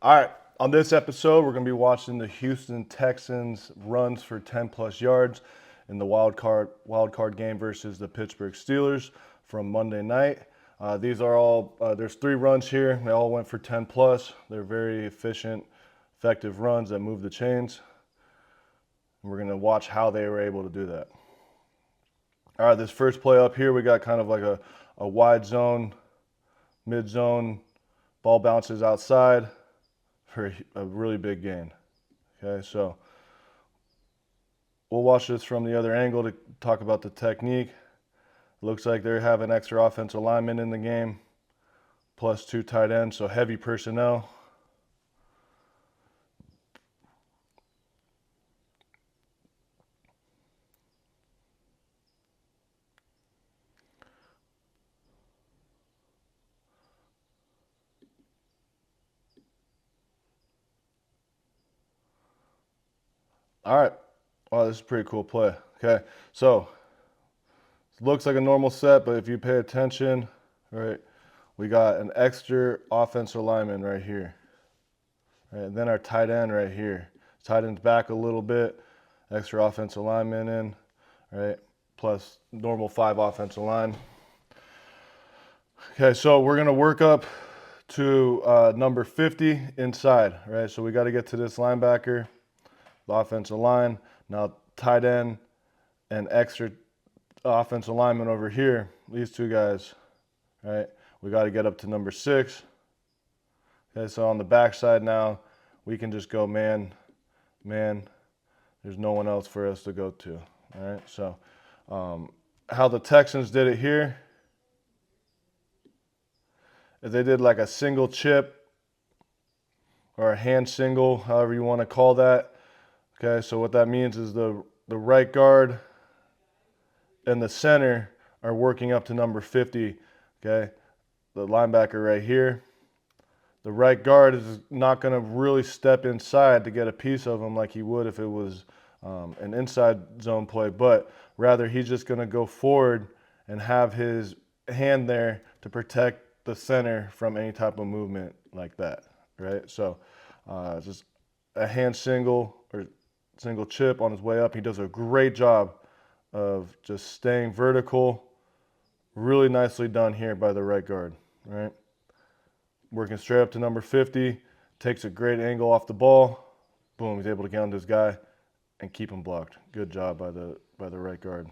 All right, on this episode, we're going to be watching the Houston Texans runs for 10 plus yards in the wildcard game versus the Pittsburg Steelers from Monday night. These are all, there's 3 runs here. They all went for 10 plus. They're very efficient, effective runs that move the chains. And we're going to watch how they were able to do that. All right, this first play up here, we got kind of like a wide zone, mid zone, ball bounces outside for a really big gain. Okay, so we'll watch this from the other angle to talk about the technique. Looks like they have an extra offensive lineman in the game, plus 2 tight ends, so heavy personnel. All right. Wow, this is a pretty cool play. Okay, so it looks like a normal set, but if you pay attention, right, we got an extra offensive lineman right here. Right, and then our tight end right here. Tight end's back a little bit, extra offensive lineman in, right, plus normal 5 offensive line. Okay, so we're going to work up to number 50 inside, right? So we got to get to this linebacker, the offensive line. Now tight end and extra offensive lineman over here, these 2 guys, right? We got to get up to number 6. Okay, so on the backside now, we can just go man. There's no one else for us to go to, all right? So how the Texans did it here is they did like a single chip or a hand single, however you want to call that. Okay, so what that means is the right guard and the center are working up to number 50, okay? The linebacker right here. The right guard is not going to really step inside to get a piece of him like he would if it was an inside zone play, but rather he's just going to go forward and have his hand there to protect the center from any type of movement like that, right? So just a hand single or single chip on his way up. He does a great job of just staying vertical. Really nicely done here by the right guard, right? Working straight up to number 50, takes a great angle off the ball. Boom, he's able to get on this guy and keep him blocked. Good job by the right guard.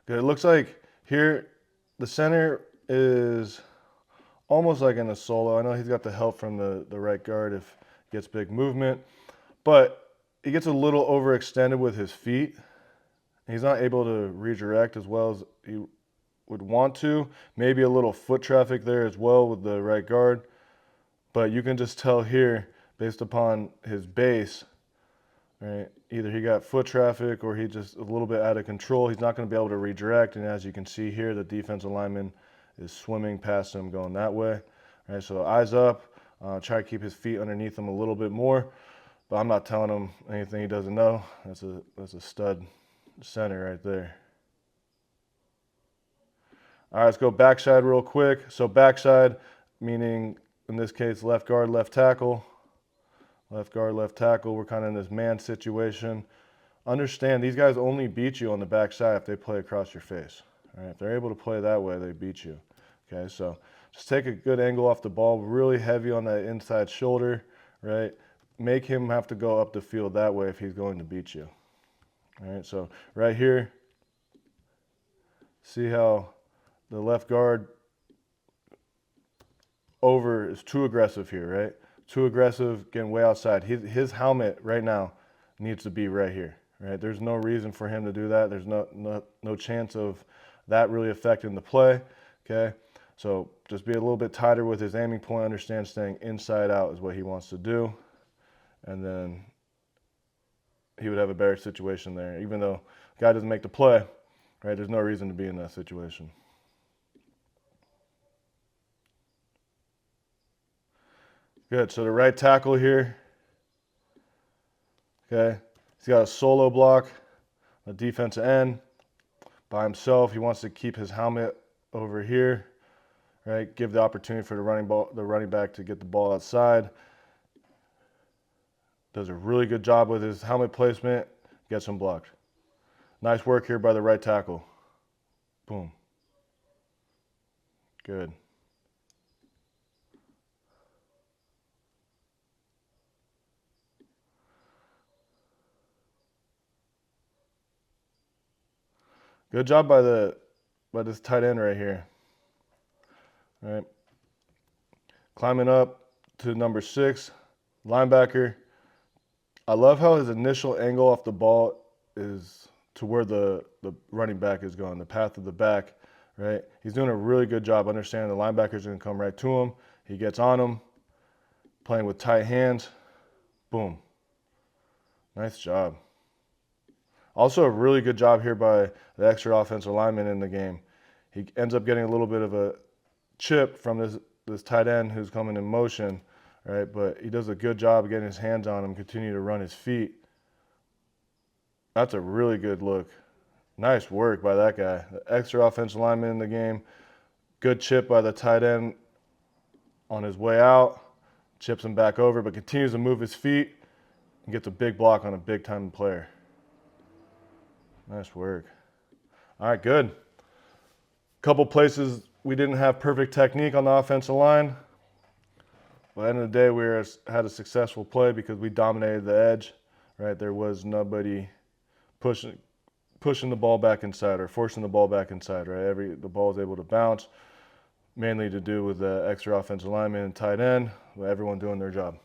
Good. It looks like here the center is almost like in a solo. I know he's got the help from the right guard if he gets big movement, but he gets a little overextended with his feet. He's not able to redirect as well as he would want to. Maybe a little foot traffic there as well with the right guard. But you can just tell here, based upon his base, right, either he got foot traffic or he just a little bit out of control. He's not going to be able to redirect. And as you can see here, the defensive lineman is swimming past him going that way. All right, so eyes up. Try to keep his feet underneath him a little bit more. But I'm not telling him anything he doesn't know. That's a stud center right there. All right, let's go backside real quick. So backside, meaning in this case left guard, left tackle. Left guard, left tackle. We're kind of in this man situation. Understand, these guys only beat you on the backside if they play across your face. All right, if they're able to play that way, they beat you. Okay, so just take a good angle off the ball, really heavy on that inside shoulder, right? Make him have to go up the field that way if he's going to beat you. All right, so right here, see how the left guard over is too aggressive here, right? Too aggressive, getting way outside. His helmet right now needs to be right here, right? There's no reason for him to do that. There's no chance of that really affecting the play, okay? So just be a little bit tighter with his aiming point. Understand staying inside out is what he wants to do. And then he would have a better situation there. Even though the guy doesn't make the play, right? There's no reason to be in that situation. Good, so the right tackle here, okay, he's got a solo block, a defensive end, by himself. He wants to keep his helmet over here, right? Give the opportunity for the running back to get the ball outside. Does a really good job with his helmet placement. Gets him blocked. Nice work here by the right tackle. Boom. Good. Good job by this tight end right here. All right. Climbing up to number 6, linebacker. I love how his initial angle off the ball is to where the running back is going, the path of the back, right? He's doing a really good job understanding the linebacker's going to come right to him. He gets on him, playing with tight hands. Boom. Nice job. Also a really good job here by the extra offensive lineman in the game. He ends up getting a little bit of a chip from this tight end who's coming in motion, right? But he does a good job of getting his hands on him, continue to run his feet. That's a really good look. Nice work by that guy. The extra offensive lineman in the game. Good chip by the tight end on his way out. Chips him back over, but continues to move his feet and gets a big block on a big-time player. Nice work. All right, good. Couple places we didn't have perfect technique on the offensive line. But at the end of the day, had a successful play because we dominated the edge, right? There was nobody pushing the ball back inside or forcing the ball back inside, right? The ball was able to bounce, mainly to do with the extra offensive lineman and tight end, with everyone doing their job.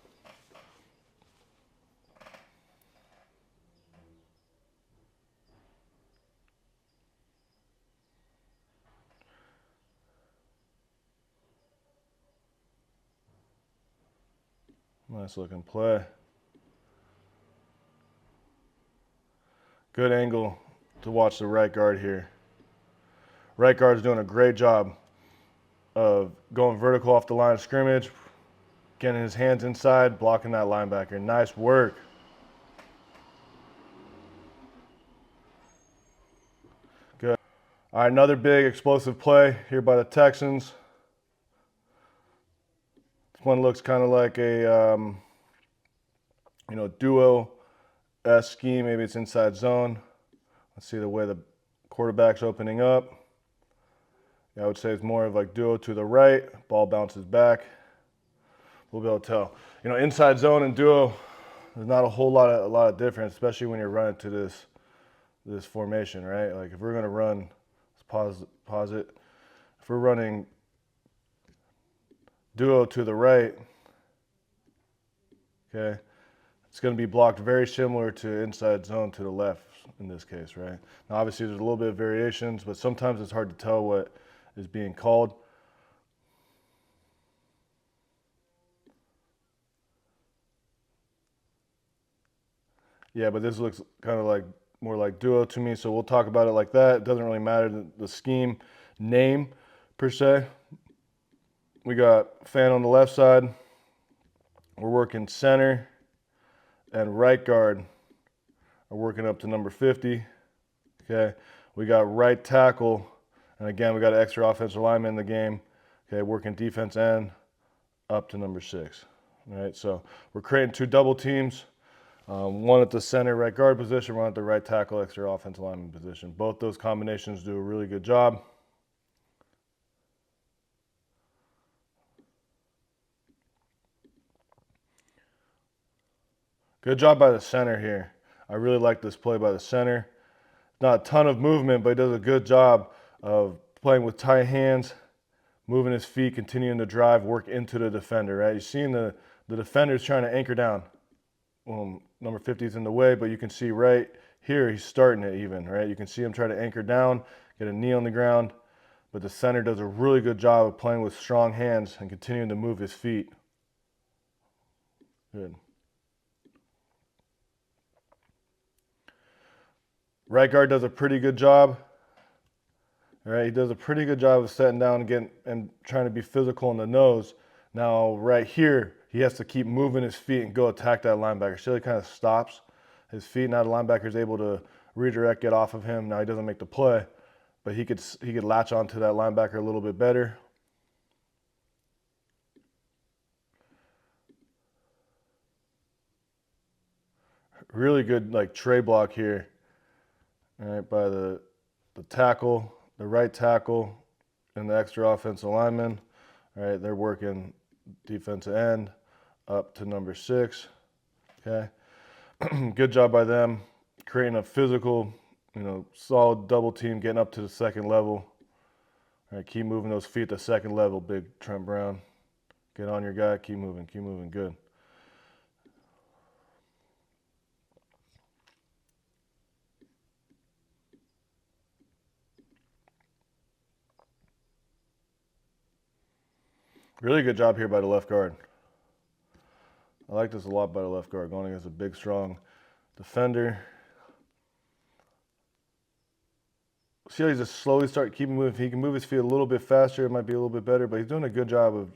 Nice looking play. Good angle to watch the right guard here. Right guard's doing a great job of going vertical off the line of scrimmage, getting his hands inside, blocking that linebacker. Nice work. Good. All right, another big explosive play here by the Texans. This one looks kind of like a duo-esque scheme. Maybe it's inside zone. Let's see the way the quarterback's opening up. Yeah, I would say it's more of like duo to the right. Ball bounces back. We'll be able to tell. Inside zone and duo, there's not a lot of difference, especially when you're running to this formation, right? Like if we're gonna run, let's pause it. If we're running duo to the right, okay, it's going to be blocked very similar to inside zone to the left in this case, right? Now, obviously, there's a little bit of variations, but sometimes it's hard to tell what is being called. Yeah, but this looks kind of like more like duo to me, so we'll talk about it like that. It doesn't really matter the scheme name per se. We got fan on the left side. We're working center and right guard are working up to number 50. Okay, we got right tackle, and again, we got an extra offensive lineman in the game. Okay, working defense end up to number 6. All right, so we're creating 2 double teams. One at the center right guard position, one at the right tackle extra offensive lineman position. Both those combinations do a really good job. Good job by the center here. I really like this play by the center. Not a ton of movement, but he does a good job of playing with tight hands, moving his feet, continuing to drive, work into the defender, right? You're seeing the defender's trying to anchor down. Number 50 is in the way, but you can see right here he's starting it even, right? You can see him try to anchor down, get a knee on the ground, but the center does a really good job of playing with strong hands and continuing to move his feet. Good. Right guard does a pretty good job. All right, he does a pretty good job of setting down and trying to be physical in the nose. Now, right here, he has to keep moving his feet and go attack that linebacker. So he kind of stops his feet. Now the linebacker is able to redirect, get off of him. Now he doesn't make the play, but he could latch onto that linebacker a little bit better. Really good like tray block here. All right, by the tackle, the right tackle, and the extra offensive lineman. All right, they're working defensive end up to number 6. Okay, good job by them, creating a physical, solid double team, getting up to the second level. All right, keep moving those feet to second level, big Trent Brown. Get on your guy, keep moving, good. Really good job here by the left guard. I like this a lot by the left guard, going against a big, strong defender. See how he's just slowly keeping moving. If he can move his feet a little bit faster, it might be a little bit better, but he's doing a good job of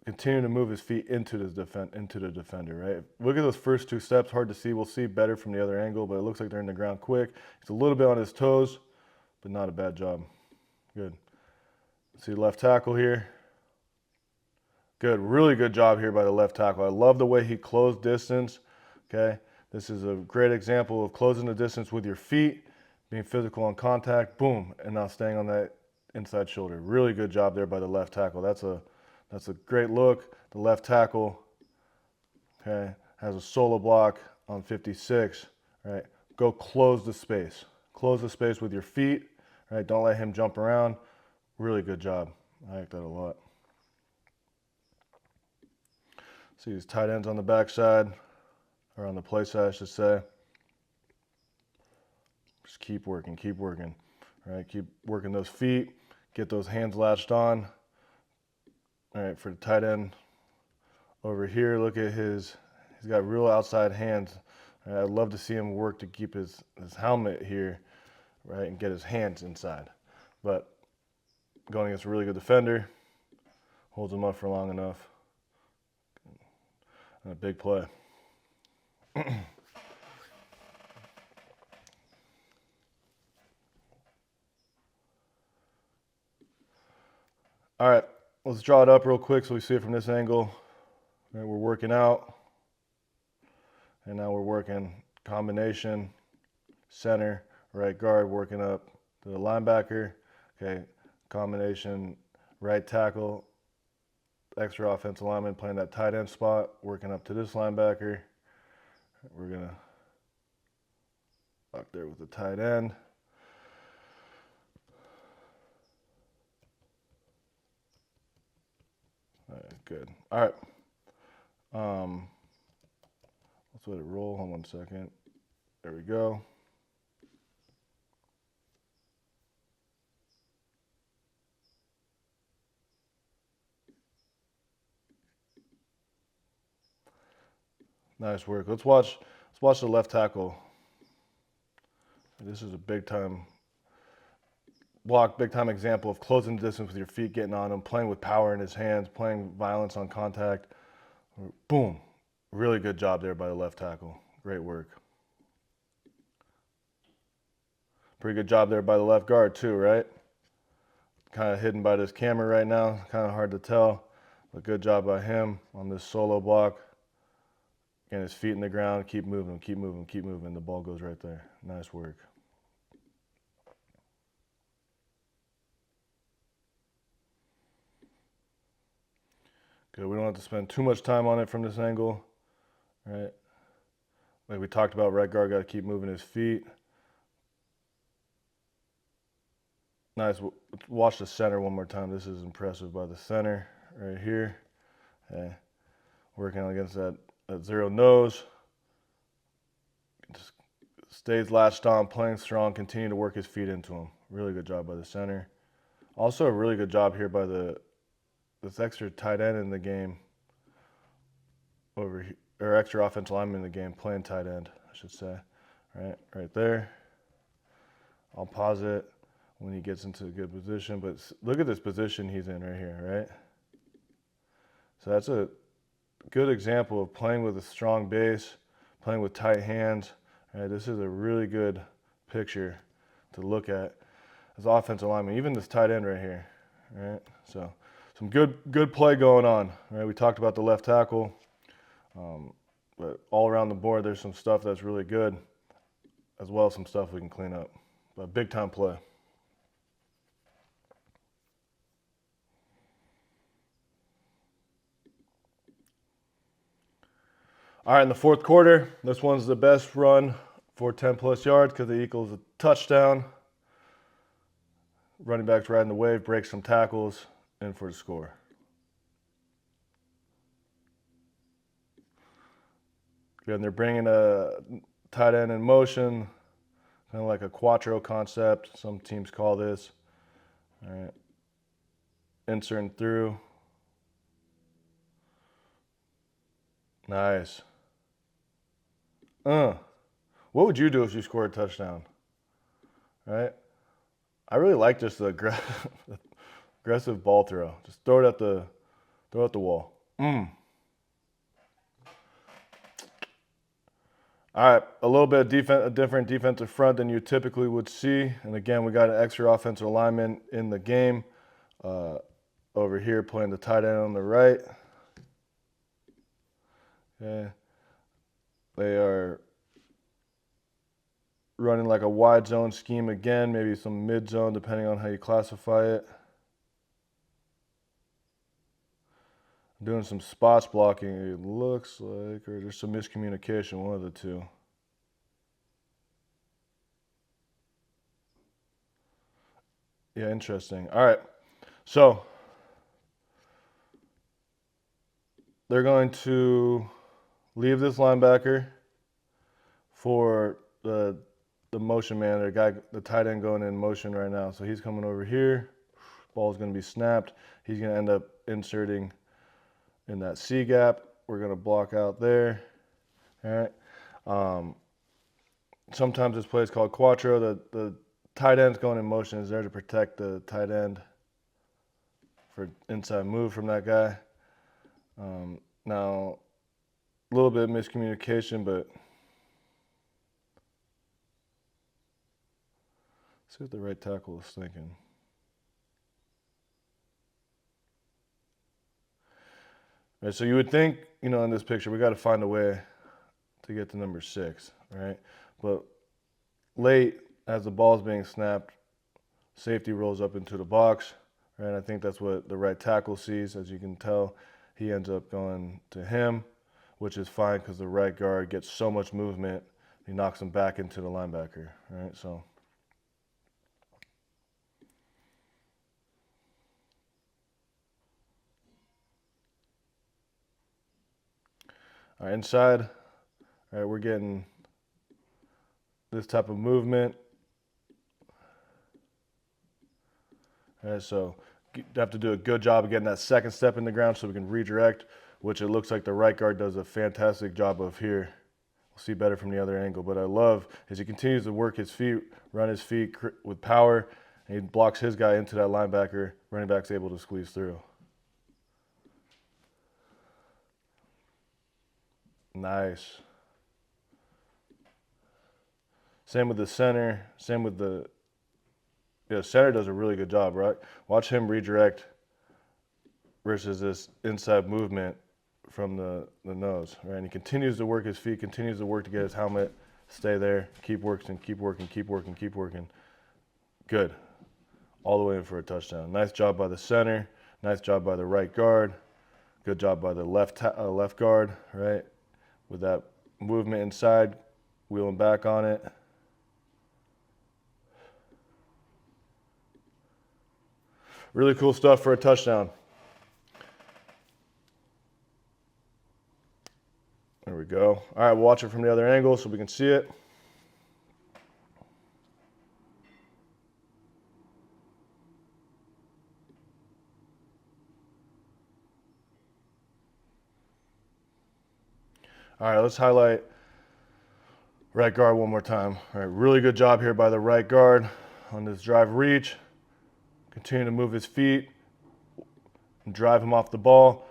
continuing to move his feet into the defender, right? Look at those first 2 steps, hard to see. We'll see better from the other angle, but it looks like they're in the ground quick. He's a little bit on his toes, but not a bad job. Good. See left tackle here. Good, really good job here by the left tackle. I love the way he closed distance, okay? This is a great example of closing the distance with your feet, being physical on contact, boom, and now staying on that inside shoulder. Really good job there by the left tackle. That's a great look. The left tackle, okay, has a solo block on 56, right? Go close the space. Close the space with your feet, right? Don't let him jump around. Really good job. I like that a lot. See these tight ends on the backside, or on the play side, I should say. Just keep working, all right? Keep working those feet, get those hands latched on. All right, for the tight end over here, look at he's got real outside hands. Right, I'd love to see him work to keep his helmet here, right, and get his hands inside. But going against a really good defender, holds him up for long enough. And a big play. All right, let's draw it up real quick so we see it from this angle. Right, we're working out, and now we're working combination, center, right guard, working up to the linebacker. Okay, combination, right tackle, extra offensive lineman playing that tight end spot, working up to this linebacker. We're going to lock there with the tight end. All right, good. All right. Let's let it roll. Hold on 1 second. There we go. Nice work. Let's watch the left tackle. This is a big time block, big time example of closing the distance with your feet, getting on him, playing with power in his hands, playing violence on contact. Boom. Really good job there by the left tackle. Great work. Pretty good job there by the left guard too, right? Kind of hidden by this camera right now. Kind of hard to tell, but good job by him on this solo block. Getting his feet in the ground, keep moving. The ball goes right there. Nice work. Good, we don't have to spend too much time on it from this angle, right? Like we talked about, right guard got to keep moving his feet. Nice, watch the center one more time. This is impressive by the center right here. Okay. Working against that zero nose. Just stays latched on, playing strong, continue to work his feet into him. Really good job by the center. Also a really good job here by this extra tight end in the game over here, or extra offensive lineman in the game, playing tight end, I should say. Right there. I'll pause it when he gets into a good position, but look at this position he's in right here, right? So that's a good example of playing with a strong base, playing with tight hands. Right, this is a really good picture to look at. as offensive linemen, even this tight end right here. All right, so some good play going on. All right, we talked about the left tackle, but all around the board, there's some stuff that's really good, as well as some stuff we can clean up. But big time play. All right, in the fourth quarter, this one's the best run for 10 plus yards because it equals a touchdown. Running back's riding the wave, breaks some tackles, in for the score. Again, they're bringing a tight end in motion, kind of like a quattro concept. Some teams call this. All right, inserting through. Nice. What would you do if you scored a touchdown? Right? I really like just the aggressive ball throw. Just throw it at the wall. All right, a little bit of a different defensive front than you typically would see. And again, we got an extra offensive lineman in the game. Over here playing the tight end on the right. Okay. They are running like a wide zone scheme again, maybe some mid zone depending on how you classify it. Doing some spots blocking, it looks like, or there's some miscommunication, one of the two. Yeah, interesting. All right, so they're going to leave this linebacker for the motion man, the tight end going in motion right now. So he's coming over here. Ball's going to be snapped. He's going to end up inserting in that C gap. We're going to block out there. All right. Sometimes this play is called quattro. The tight end's going in motion is there to protect the tight end for inside move from that guy. Now, a little bit of miscommunication, but let's see what the right tackle is thinking. All right, so you would think, in this picture, we got to find a way to get to number 6, right? But late, as the ball's being snapped, safety rolls up into the box, right? I think that's what the right tackle sees. As you can tell, he ends up going to him, which is fine because the right guard gets so much movement, he knocks him back into the linebacker, right? So all right, inside, all right, we're getting this type of movement. All right, so you have to do a good job of getting that second step in the ground so we can redirect, which it looks like the right guard does a fantastic job of here. We'll see better from the other angle, but I love as he continues to work his feet, run his feet with power, and he blocks his guy into that linebacker. Running back's able to squeeze through. Nice. Same with the center. Same with the center does a really good job, right? Watch him redirect versus this inside movement from the nose, right? And he continues to work his feet, continues to work to get his helmet, stay there, keep working, keep working, keep working, keep working. Good. All the way in for a touchdown. Nice job by the center. Nice job by the right guard. Good job by the left guard, right? With that movement inside, wheeling back on it. Really cool stuff for a touchdown. There we go. All right, we'll watch it from the other angle so we can see it. All right, let's highlight right guard one more time. All right, really good job here by the right guard on this drive reach. Continue to move his feet and drive him off the ball.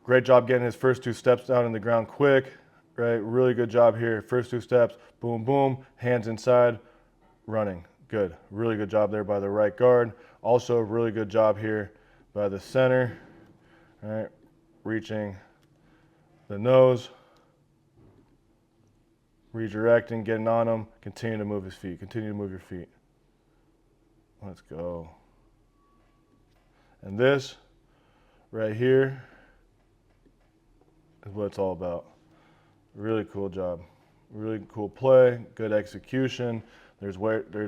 Great job getting his first 2 steps down in the ground quick, right? Really good job here. First 2 steps, boom, boom, hands inside, running. Good. Really good job there by the right guard. Also, a really good job here by the center. All right, reaching the nose, redirecting, getting on him. Continue to move his feet. Continue to move your feet. Let's go. And this right here is what it's all about. Really cool job. Really cool play. Good execution. There's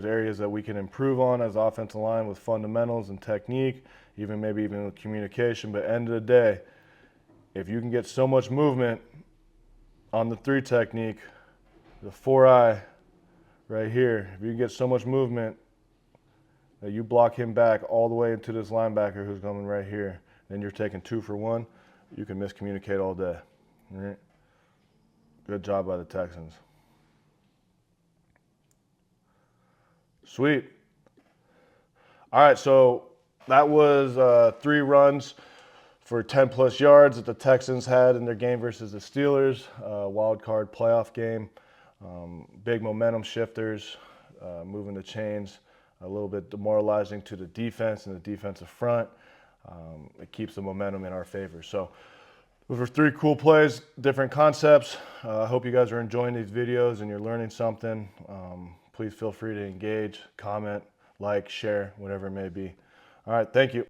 areas that we can improve on as offensive line with fundamentals and technique, maybe even with communication. But end of the day, if you can get so much movement on the 3 technique, the 4-eye right here, if you get so much movement that you block him back all the way into this linebacker who's coming right here, then you're taking 2 for 1, you can miscommunicate all day. All right? Good job by the Texans. Sweet. All right, so that was 3 runs for 10-plus yards that the Texans had in their game versus the Steelers, Wildcard Playoff Game. Big momentum shifters, moving the chains, a little bit demoralizing to the defense and the defensive front. It keeps the momentum in our favor. So those were 3 cool plays, different concepts. I hope you guys are enjoying these videos and you're learning something. Please feel free to engage, comment, like, share, whatever it may be. All right, thank you.